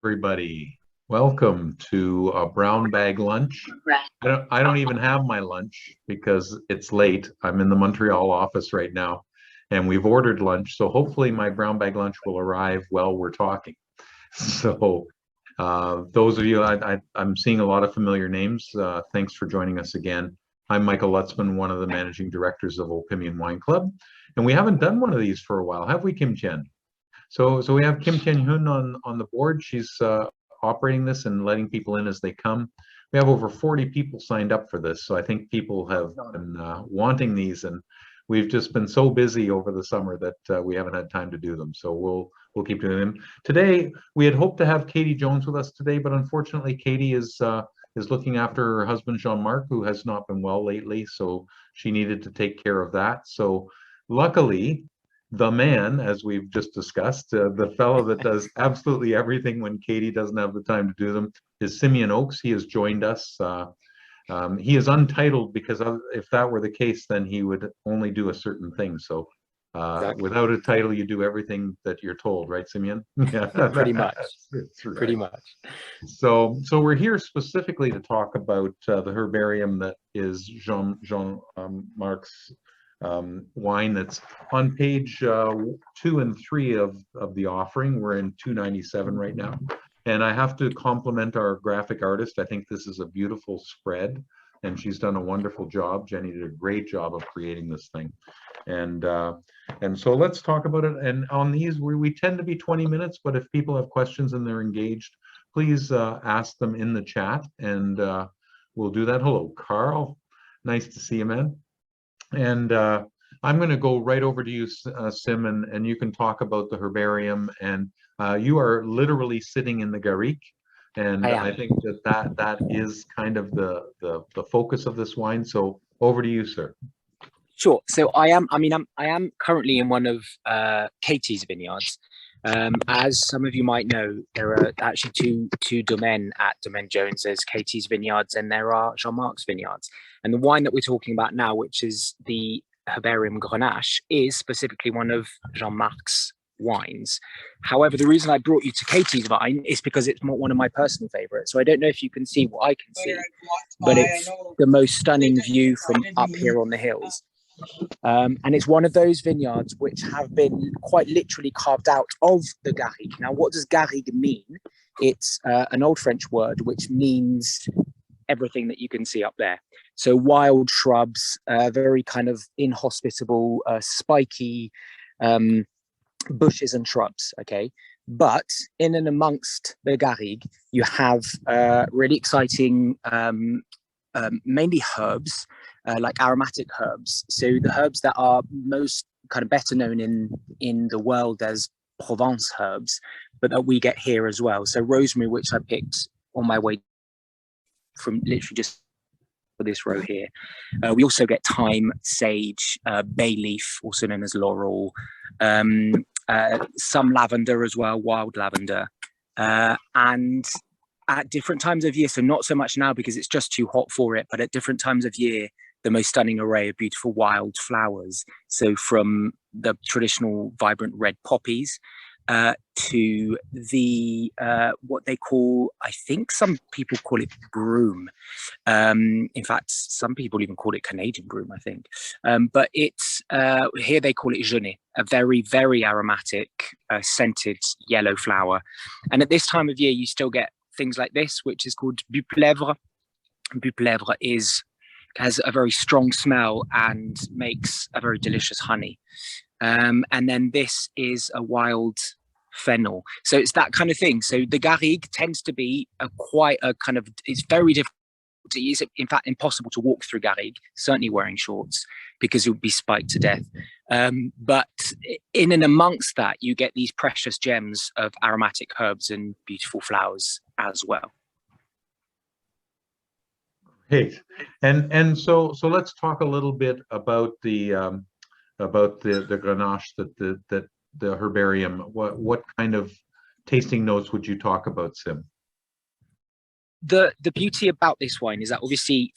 Everybody. Welcome to a brown bag lunch. I don't even have my lunch because it's late. I'm in the Montreal office right now and we've ordered lunch. So hopefully my brown bag lunch will arrive while we're talking. So those of you, I'm seeing a lot of familiar names. Thanks for joining us again. I'm Michael Lutzman, one of the managing directors of Opinion Wine Club. And we haven't done one of these for a while, have we, Kim Chen? So we have Kim Tian Hun on the board. She's operating this and letting people in as they come. We have over 40 people signed up for this, so I think people have been wanting these, and we've just been so busy over the summer that we haven't had time to do them. So we'll keep doing them. Today we had hoped to have Katie Jones with us today, but unfortunately Katie is looking after her husband Jean-Marc, who has not been well lately, so she needed to take care of that. So luckily, the man, as we've just discussed, the fellow that does absolutely everything when Katie doesn't have the time to do them, is Simeon Oakes. He has joined us. He is untitled because if that were the case, then he would only do a certain thing. So exactly. Without a title, you do everything that you're told, right, Simeon? Yeah, pretty much. Right. Pretty much. So we're here specifically to talk about the herbarium that is Jean-Marc's wine that's on page 2 and 3 of the offering. We're in 297 right now. And I have to compliment our graphic artist. I think this is a beautiful spread and she's done a wonderful job. Jenny did a great job of creating this thing. And so let's talk about it. And on these, we tend to be 20 minutes, but if people have questions and they're engaged, please ask them in the chat and we'll do that. Hello, Carl. Nice to see you, man. And I'm going to go right over to you, Sim, and you can talk about the herbarium. And you are literally sitting in the garrigue, and I think that is kind of the focus of this wine. So over to you, sir. Sure. So I am currently in one of Katie's vineyards. As some of you might know, there are actually two Domaine at Domaine Jones. There's Katie's vineyards and there are Jean-Marc's vineyards. And the wine that we're talking about now, which is the herbarium Grenache, is specifically one of Jean-Marc's wines. However, the reason I brought you to Katie's vine is because it's one of my personal favorites. So I don't know if you can see what I can see, but it's the most stunning view from up here on the hills. And it's one of those vineyards which have been quite literally carved out of the garrigue. Now, what does garrigue mean? It's an old French word which means everything that you can see up there. So wild shrubs, very kind of inhospitable, spiky bushes and shrubs, okay? But in and amongst the garrigue, you have really exciting, mainly herbs, like aromatic herbs. So the herbs that are most kind of better known in the world as Provence herbs, but that we get here as well. So rosemary, which I picked on my way from literally just for this row here. We also get thyme, sage, bay leaf, also known as laurel, some lavender as well, wild lavender, and at different times of year, so not so much now because it's just too hot for it, but at different times of year, the most stunning array of beautiful wild flowers. So from the traditional vibrant red poppies to the what they call, I think some people call it broom. In fact, some people even call it Canadian broom, I think. But it's here they call it genêt, a very, very aromatic, scented yellow flower. And at this time of year, you still get things like this, which is called buplèvre. Buplèvre has a very strong smell and makes a very delicious honey. And then this is a wild fennel. So it's that kind of thing. So the garrigue tends to be quite a kind of, it's very difficult. It's in fact impossible to walk through garrigue, certainly wearing shorts, because it would be spiked to death. But in and amongst that, you get these precious gems of aromatic herbs and beautiful flowers as well. Great. And so let's talk a little bit about the Grenache, that the herbarium. What kind of tasting notes would you talk about, Sim? The beauty about this wine is that obviously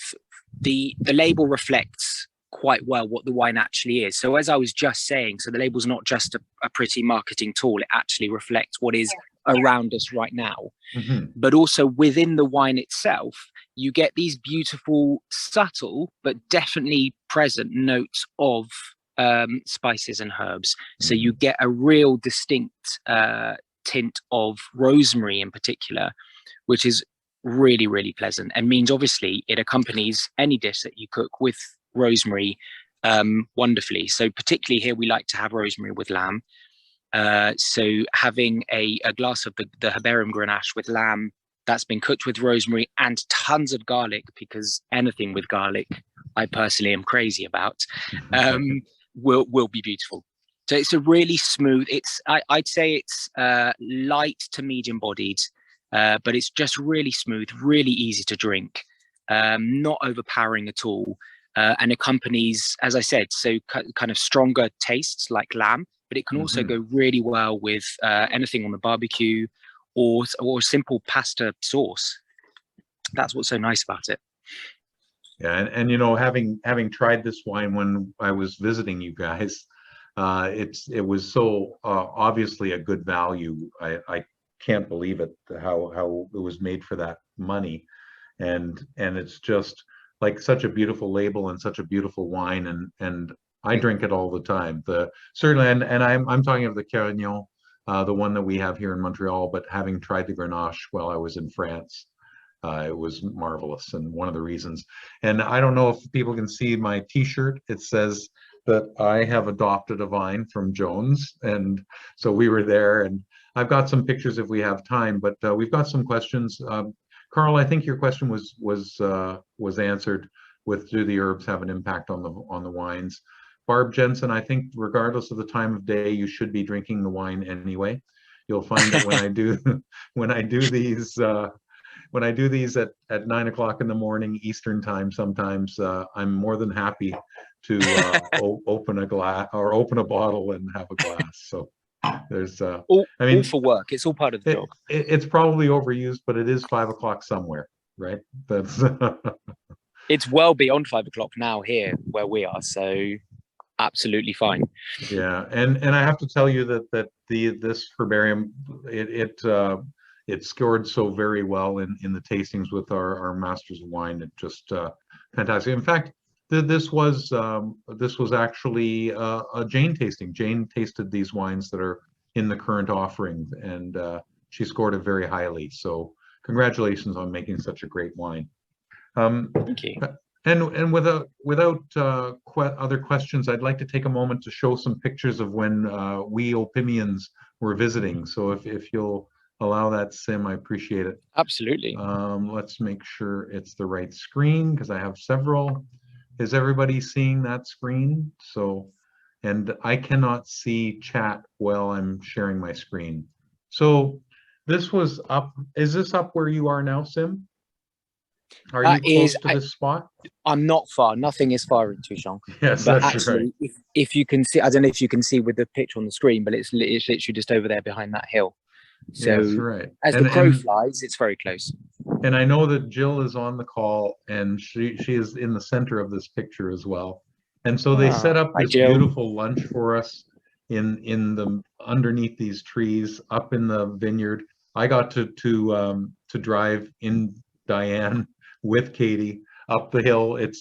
the label reflects quite well what the wine actually is. So as I was just saying, so the label's not just a pretty marketing tool, it actually reflects what is around us right now. Mm-hmm. But also within the wine itself, you get these beautiful, subtle, but definitely present notes of spices and herbs. So you get a real distinct tint of rosemary in particular, which is really, really pleasant, and means obviously it accompanies any dish that you cook with rosemary wonderfully. So particularly here, we like to have rosemary with lamb. So having a glass of the herbarium Grenache with lamb that's been cooked with rosemary and tons of garlic, because anything with garlic, I personally am crazy about, will be beautiful. So it's a really smooth. I'd say it's light to medium bodied, but it's just really smooth, really easy to drink, not overpowering at all, and accompanies, as I said, so kind of stronger tastes like lamb, but it can also go really well with anything on the barbecue or simple pasta sauce. That's what's so nice about it. Yeah, and you know, having tried this wine when I was visiting you guys, it was so obviously a good value. I can't believe it how it was made for that money, and it's just like such a beautiful label and such a beautiful wine, and I drink it all the time. Certainly, and I'm talking of the Carignan, the one that we have here in Montreal, but having tried the Grenache while I was in France. It was marvelous, and one of the reasons. And I don't know if people can see my T-shirt. It says that I have adopted a vine from Jones, and so we were there. And I've got some pictures if we have time, but we've got some questions. Carl, I think your question was answered with, do the herbs have an impact on the wines? Barb Jensen, I think regardless of the time of day, you should be drinking the wine anyway. You'll find that when I do when I do these at 9 o'clock in the morning Eastern time, sometimes I'm more than happy to open a glass or open a bottle and have a glass. So there's, all for work. It's all part of the job. It's probably overused, but it is 5 o'clock somewhere, right? That's it's well beyond 5 o'clock now here where we are. So absolutely fine. Yeah, and I have to tell you that this herbarium it scored so very well in the tastings with our masters of wine. It just fantastic. In fact, this was actually a Jane tasting. Jane tasted these wines that are in the current offering, and she scored it very highly. So congratulations on making such a great wine. Thank you. And without other questions, I'd like to take a moment to show some pictures of when we Opimians were visiting. So if you'll allow that, Sim, I appreciate it. Absolutely. Let's make sure it's the right screen because I have several. Is everybody seeing that screen? So, and I cannot see chat while I'm sharing my screen. So this was up. Is this up where you are now, Sim? Are you close to this spot? I'm not far. Nothing is far in Touchon. Yes, but that's actually, right. if you can see, I don't know if you can see with the picture on the screen, but it's literally just over there behind that hill. So yes, right. As the crow flies, it's very close. And I know that Jill is on the call, and she is in the center of this picture as well. And so they set up this beautiful lunch for us in the underneath these trees up in the vineyard. I got to drive in Diane with Katie up the hill. It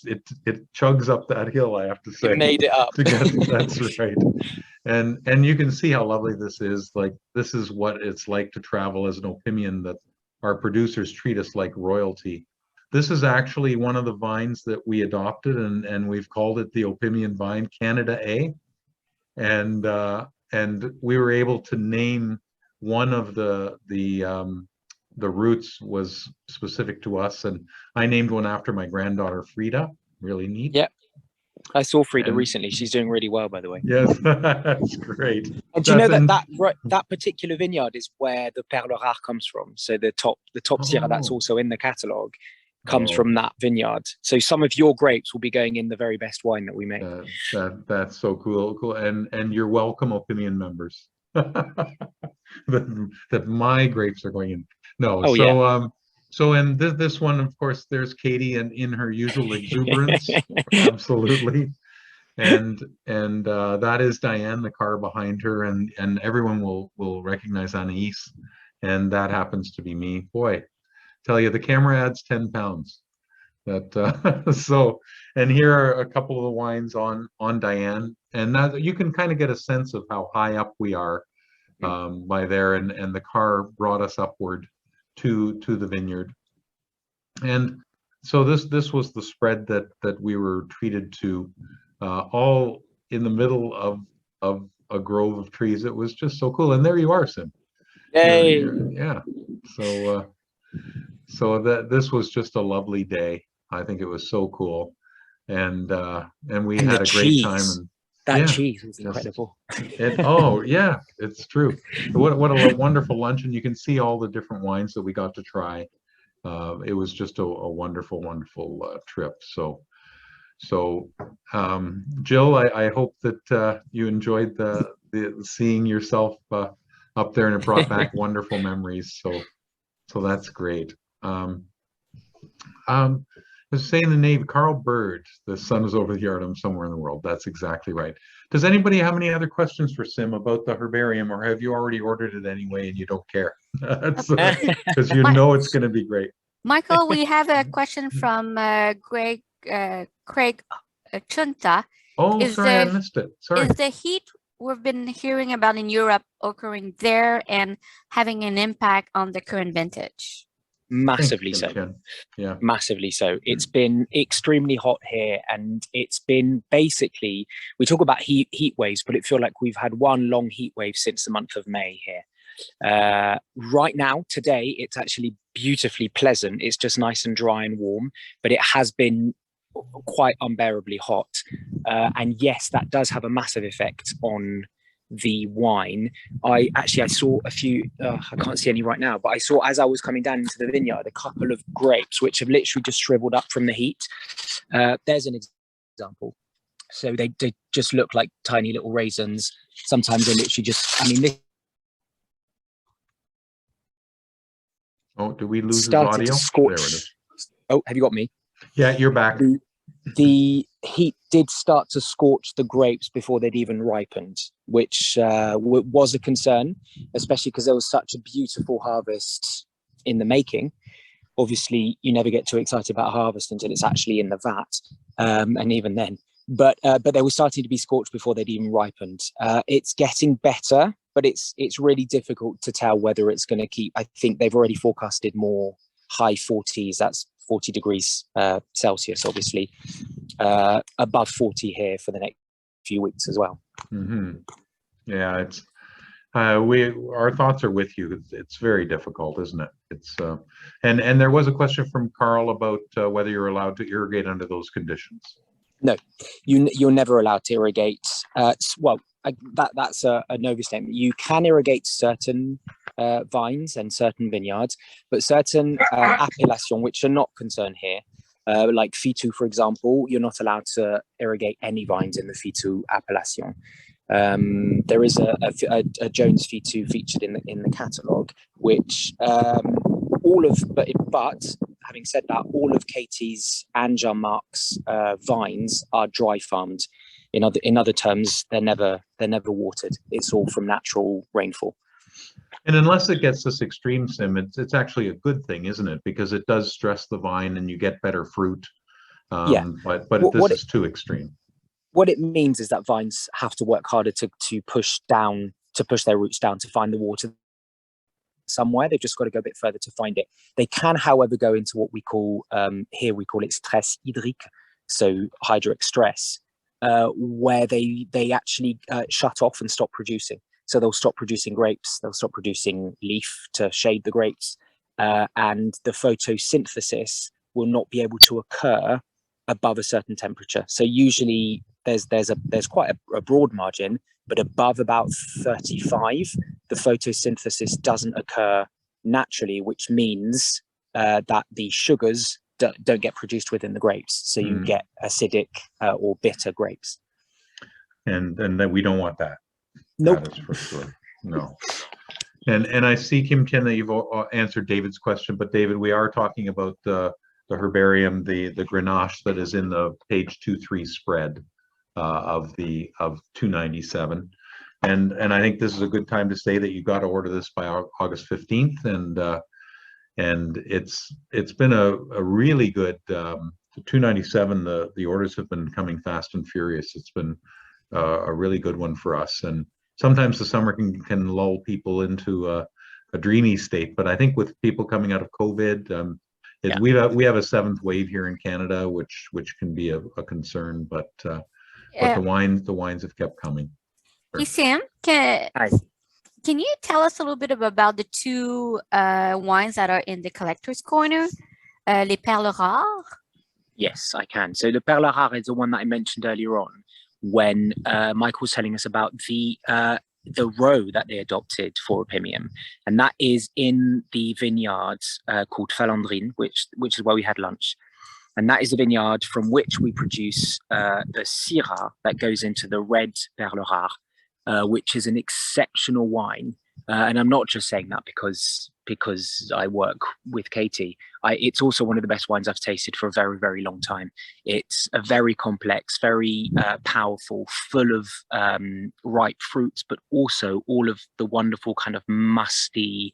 chugs up that hill, I have to say. You made it up. That's right. And you can see how lovely this is. Like, this is what it's like to travel as an Opimian, that our producers treat us like royalty. This is actually one of the vines that we adopted, and we've called it the Opimian vine, Canada A. And we were able to name one of the roots was specific to us, and I named one after my granddaughter Frida. Really neat. Yeah, I saw Frida recently. She's doing really well, by the way. Yes, that's great. And do you know that particular vineyard is where the Perle Rare comes from? So the top Syrah that's also in the catalogue comes from that vineyard. So some of your grapes will be going in the very best wine that we make. That's so cool. And you're welcome, Opimian members. that my grapes are going in. No, so and this one, of course, there's Katie and in her usual exuberance. Absolutely. And that is Diane, the car behind her, and everyone will recognize Anais and that happens to be me. Boy, tell you, the camera adds 10 pounds. That so, and here are a couple of the wines on Diane, and that you can kind of get a sense of how high up we are by there, and the car brought us upward to the vineyard. And so this was the spread that we were treated to, all in the middle of a grove of trees. It was just so cool. And there you are, Sim. Yay! Yeah. So so that this was just a lovely day. I think it was so cool, and we And had the a great cheese. time. And That yeah, cheese was incredible. oh yeah, it's true. What a wonderful lunch, and you can see all the different wines that we got to try. It was just a wonderful, wonderful trip. So Jill, I hope that you enjoyed the seeing yourself up there, and it brought back wonderful memories. So that's great. I was saying the name Carl Bird, the sun is over the yard, somewhere in the world. That's exactly right. Does anybody have any other questions for Sim about the herbarium, or have you already ordered it anyway and you don't care? Because you know it's going to be great. Michael, we have a question from Craig Chunta. Oh, sorry, I missed it. Sorry. Is the heat we've been hearing about in Europe occurring there and having an impact on the current vintage? Massively so. Yeah, massively so. It's been extremely hot here, and it's been basically, we talk about heat waves, but it feels like we've had one long heat wave since the month of May here. Right now, today, it's actually beautifully pleasant. It's just nice and dry and warm, but it has been quite unbearably hot. And yes, that does have a massive effect on the wine. I saw a few, I can't see any right now, but I saw, as I was coming down into the vineyard, a couple of grapes which have literally just shriveled up from the heat. There's an example. So they just look like tiny little raisins. Sometimes they literally just, I mean, this. Oh, do we lose his audio? There it is. Oh, have you got me? Yeah, you're back. The heat did start to scorch the grapes before they'd even ripened, which was a concern, especially because there was such a beautiful harvest in the making. Obviously, you never get too excited about harvest until it's actually in the vat, and even then. But they were starting to be scorched before they'd even ripened. It's getting better, but it's really difficult to tell whether it's going to keep. I think they've already forecasted more high 40s. That's 40 degrees Celsius, obviously, above 40 here for the next few weeks as well. Mm-hmm. Yeah, it's our thoughts are with you. It's very difficult, isn't it? It's and there was a question from Carl about whether you're allowed to irrigate under those conditions. No, you're never allowed to irrigate. That's a no overstatement. You can irrigate certain vines and certain vineyards, but certain appellations which are not concerned here, like Fitou, for example, you're not allowed to irrigate any vines in the Fitou appellation. There is a Jones Fitou featured in the catalogue, which but having said that, all of Katie's and Jean-Marc's vines are dry farmed. In other terms, they're never watered. It's all from natural rainfall. And unless it gets this extreme, Sim, it's actually a good thing, isn't it? Because it does stress the vine and you get better fruit. Yeah. But this is too extreme. What it means is that vines have to work harder to push their roots down to find the water somewhere. They've just got to go a bit further to find it. They can, however, go into what we call here we call it stress hydrique, so hydric stress, where they actually shut off and stop producing. So they'll stop producing grapes, they'll stop producing leaf to shade the grapes, and the photosynthesis will not be able to occur above a certain temperature. So usually there's quite a broad margin, but above about 35, the photosynthesis doesn't occur naturally, which means that the sugars don't get produced within the grapes. So you get acidic or bitter grapes. And then we don't want that. Nope. That is for sure. No. And I see, Kim Ken, that you've answered David's question, but David, we are talking about the herbarium, the Grenache that is in the page 2-3 spread of 297. and I think this is a good time to say that you got to order this by August 15th, and it's been a really good 297. The orders have been coming fast and furious. It's been a really good one for us, and sometimes the summer can lull people into a dreamy state, but I think with people coming out of COVID, we have a seventh wave here in Canada, which can be a concern, but the wines have kept coming. Hey, Sam, can you tell us a little bit about the two wines that are in the collector's corner, les perles rares? Yes, I can. So the perles rares is the one that I mentioned earlier on when Michael was telling us about the row that they adopted for Opimium, and that is in the vineyard called Falandrine, which is where we had lunch. And that is the vineyard from which we produce the Syrah that goes into the red perles rares, which is an exceptional wine. And I'm not just saying that because I work with Katie. It's also one of the best wines I've tasted for a very, very long time. It's a very complex, very powerful, full of ripe fruits, but also all of the wonderful kind of musty,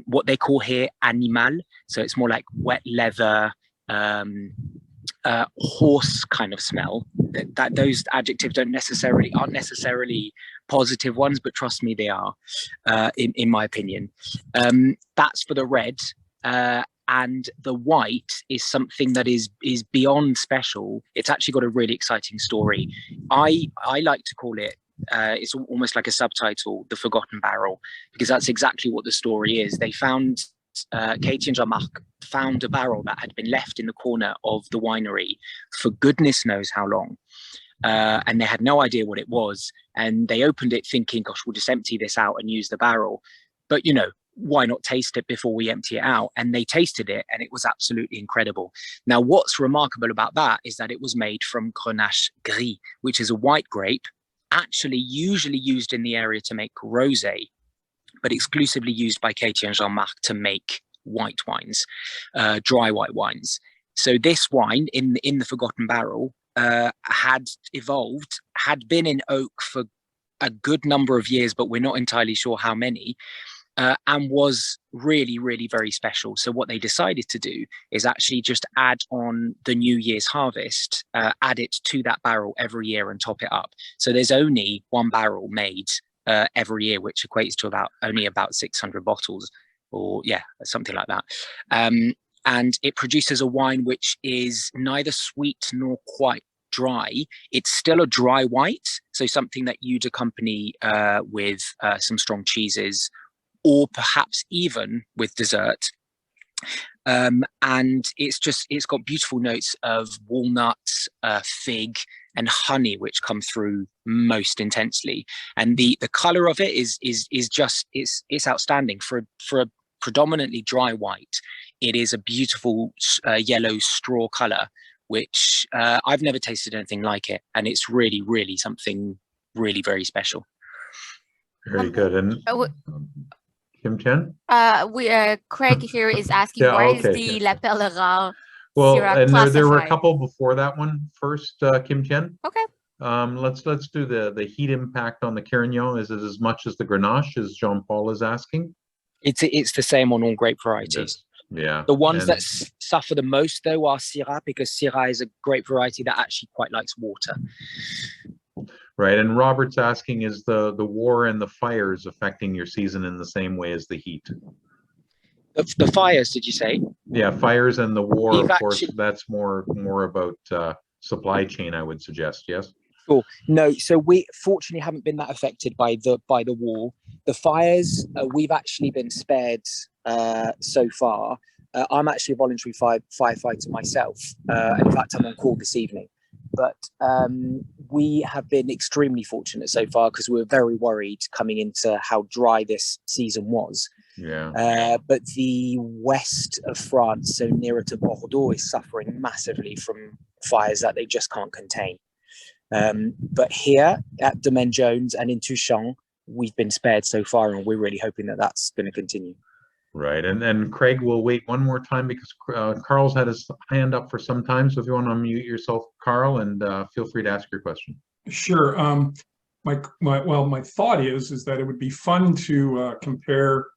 what they call here animal. So it's more like wet leather, horse kind of smell. That those adjectives aren't necessarily positive ones, but trust me, they are, in my opinion. That's for the red, and the white is something that is beyond special. It's actually got a really exciting story. I like to call it, it's almost like a subtitle, The Forgotten Barrel, because that's exactly what the story is. They found, Katie and Jean-Marc found a barrel that had been left in the corner of the winery for goodness knows how long. And they had no idea what it was. And they opened it thinking, gosh, we'll just empty this out and use the barrel. But, why not taste it before we empty it out? And they tasted it, and it was absolutely incredible. Now, what's remarkable about that is that it was made from Grenache Gris, which is a white grape, actually usually used in the area to make rosé, but exclusively used by Katie and Jean-Marc to make white wines, dry white wines. So this wine in the Forgotten Barrel had been in oak for a good number of years, but we're not entirely sure how many, and was really, really very special. So what they decided to do is actually just add on the New Year's harvest, add it to that barrel every year and top it up. So there's only one barrel made every year, which equates to only about 600 bottles, or something like that. And it produces a wine which is neither sweet nor quite dry. It's still a dry white, so something that you'd accompany with some strong cheeses, or perhaps even with dessert. And it's got beautiful notes of walnuts, fig, and honey, which come through most intensely. And the color of it is just it's outstanding for a predominantly dry white. It is a beautiful yellow straw color, which I've never tasted anything like it, and it's really, really something really very special. Very good. And Kim Chen? Craig here is asking, where is the La Perle Rare? Well, Syrah and there were a classified? couple before that one. First, Kim Chen. Okay. Let's do the heat impact on the Carignan. Is it as much as the Grenache, as Jean-Paul is asking? It's the same on all grape varieties. Yeah. The ones that suffer the most, though, are Syrah, because Syrah is a grape variety that actually quite likes water. Right. And Robert's asking, is the war and the fires affecting your season in the same way as the heat? The fires, did you say? Yeah, fires and the war, We've of course, that's more about supply chain, I would suggest, yes? Cool. No, so we fortunately haven't been that affected by the war. The fires, we've actually been spared so far. I'm actually a voluntary firefighter myself. In fact, I'm on call this evening. But we have been extremely fortunate so far, because we were very worried coming into how dry this season was. Yeah. But the west of France, so nearer to Bordeaux, is suffering massively from fires that they just can't contain. But here at Domaine Jones and in Touchant, we've been spared so far, and we're really hoping that that's going to continue. Right. And Craig will wait one more time, because Carl's had his hand up for some time. So if you want to unmute yourself, Carl, and feel free to ask your question. Sure. my thought is that it would be fun to compare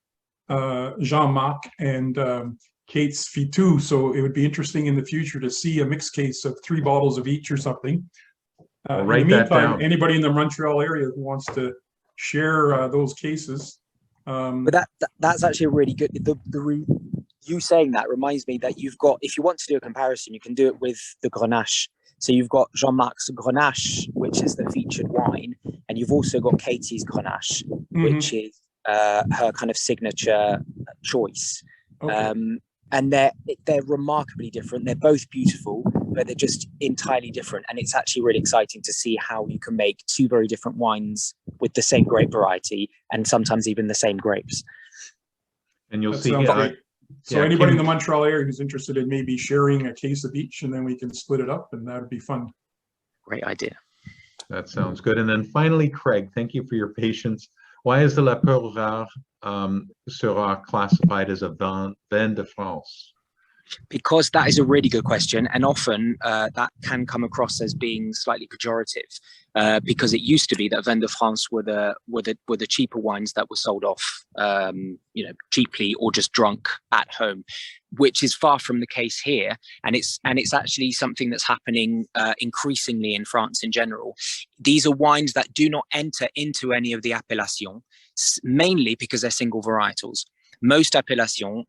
Jean-Marc and Kate's Fitou. So it would be interesting in the future to see a mixed case of 3 bottles of each or something. In the meantime, anybody in the Montreal area who wants to share those cases. But that's actually really good. You saying that reminds me that you've got, if you want to do a comparison, you can do it with the Grenache. So you've got Jean-Marc's Grenache, which is the featured wine, and you've also got Katie's Grenache, which is her kind of signature choice. Okay. And they're remarkably different. They're both beautiful, but they're just entirely different. And it's actually really exciting to see how you can make 2 very different wines with the same grape variety and sometimes even the same grapes. And you'll see. So anybody in the Montreal area who's interested in maybe sharing a case of each, and then we can split it up, and that would be fun. Great idea. That sounds good. And then finally, Craig, thank you for your patience. Why is the La Perle Rare Syrah classified as a vin de France? Because that is a really good question, and often that can come across as being slightly pejorative, because it used to be that vin de France were the cheaper wines that were sold off, cheaply or just drunk at home, which is far from the case here. And it's actually something that's happening increasingly in France in general. These are wines that do not enter into any of the appellations, mainly because they're single varietals. Most appellations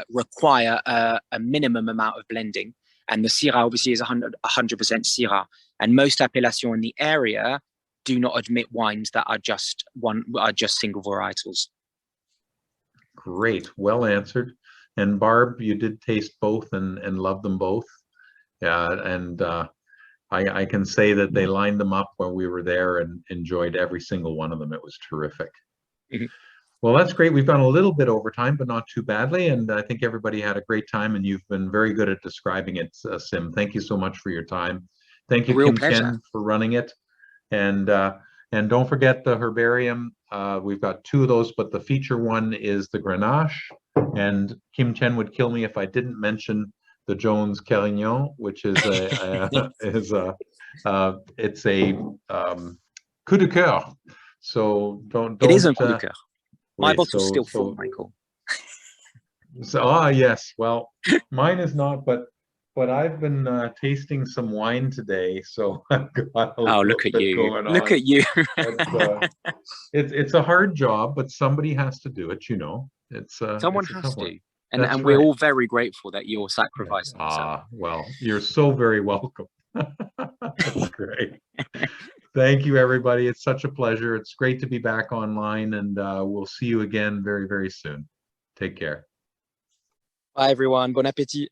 require a minimum amount of blending, and the Syrah obviously is 100% Syrah. And most appellations in the area do not admit wines that are just single varietals. Great, well answered. And Barb, you did taste both and love them both. Yeah, and I can say that they lined them up when we were there and enjoyed every single one of them. It was terrific. Mm-hmm. Well, that's great. We've gone a little bit over time, but not too badly. And I think everybody had a great time, and you've been very good at describing it, Sim. Thank you so much for your time. Thank you, Kim Chen, for running it. And don't forget the herbarium. We've got 2 of those, but the feature one is the Grenache. And Kim Chen would kill me if I didn't mention the Jones Carignan, which is it's a coup de coeur. So don't. It is a coup de coeur. My bottle's still full, Michael. So yes, well, mine is not, but I've been tasting some wine today, so I've got a look at you! Look at you! It's a hard job, but somebody has to do it. Someone has to, and we're all very grateful that you're sacrificing yourself. Well, you're so very welcome. That's great. Thank you, everybody. It's such a pleasure. It's great to be back online, and we'll see you again very, very soon. Take care. Bye, everyone. Bon appétit.